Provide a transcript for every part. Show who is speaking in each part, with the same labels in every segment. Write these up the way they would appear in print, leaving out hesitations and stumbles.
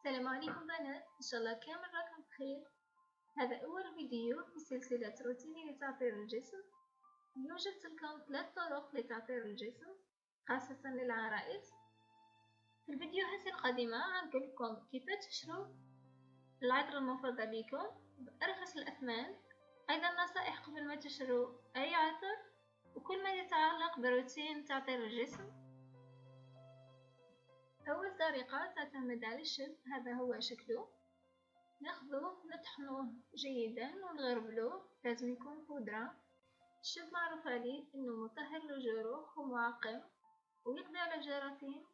Speaker 1: السلام عليكم بنات، إن شاء الله كامل راكم بخير. هذا أول فيديو في سلسلة روتيني لتعطير الجسم. يوجد لكم 3 طرق لتعطير الجسم خاصة للعرائس. في الفيديوهات القادمة غنقول لكم كيف تشروا العطر المفضل لكم بأرخص الأثمان، أيضا نصائح قبل ما تشروا أي عطر وكل ما يتعلق بروتين تعطير الجسم. أول طريقة تعتمد على الشب، هذا هو شكله. ناخذوه نطحنوه جيدا ونغربلوه، لازم يكون بودرة. الشب معروف عليه انه مطهر للجروح ومعقم ويقضي على الجراثيم،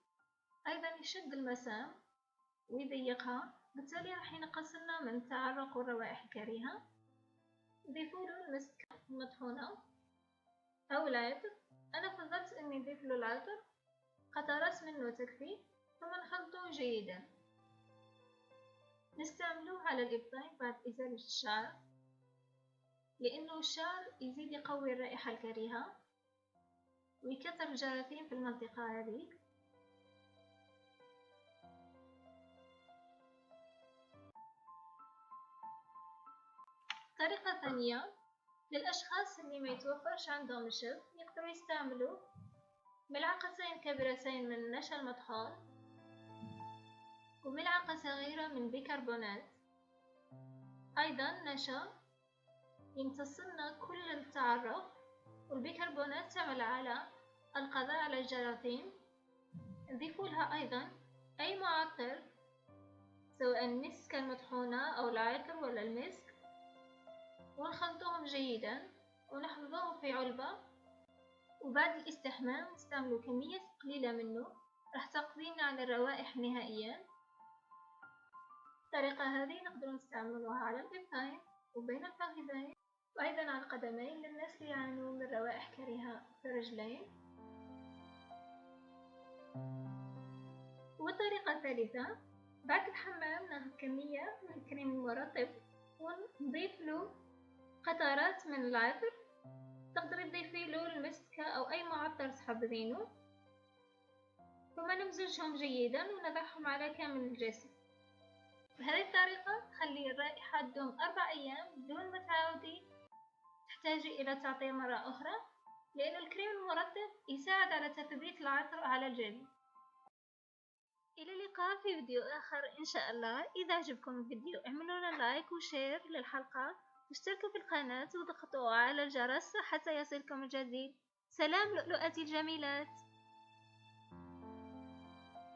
Speaker 1: ايضا يشد المسام ويضيقها، بالتالي راح ينقص لنا من التعرق والروائح الكريهة. نضيفوله المسك المطحونة او العطر. انا فضلت اني نضيفله العطر، قطرات منه تكفي، ثم نخلطه جيدا. نستعملوه على الإبطين بعد إزالة الشعر، لأنه الشعر يزيد يقوي الرائحة الكريهة ويكثر الجراثيم في المنطقة هذه. طريقة ثانية للأشخاص اللي ما يتوفرش عندهم الشب، يقدروا يستعملوا ملعقتين كبيرتين من النشا المطحون وملعقة صغيرة من بيكربونات. أيضا نشا يمتصلنا كل التعرق، والبيكربونات تعمل على القضاء على الجراثيم. نضيفوا لها أيضا أي معطر، سواء المسك المطحونة أو العطر ولا المسك، ونخلطوهم جيدا ونحفظوهم في علبة. وبعد الاستحمام نستعملوا كمية قليلة منه، راح تقضينا على الروائح نهائيا. الطريقة هذه نقدر نستعملوها على الإبطين وبين الفخذين، وأيضا على القدمين للناس اللي يعانوا من روائح كريهة في الرجلين. والطريقة الثالثة، بعد الحمام ناخذ كمية من الكريم المرطب ونضيف له قطرات من العطر. تقدري تضيفي له المسك أو أي معطر تحبذينه، ثم نمزجهم جيدا ونضعهم على كامل الجسم. بهذه الطريقة تخلي الرائحة تدوم 4 أيام بدون ما تعاودي تحتاجي إلى تعطير مرة أخرى، لأن الكريم المرطب يساعد على تثبيت العطر على الجلد. إلى اللقاء في فيديو آخر إن شاء الله. إذا عجبكم الفيديو اعملوا لنا لايك وشير للحلقة، واشتركوا في القناة وضغطوا على الجرس حتى يصلكم الجديد. سلام لؤلؤاتي الجميلات.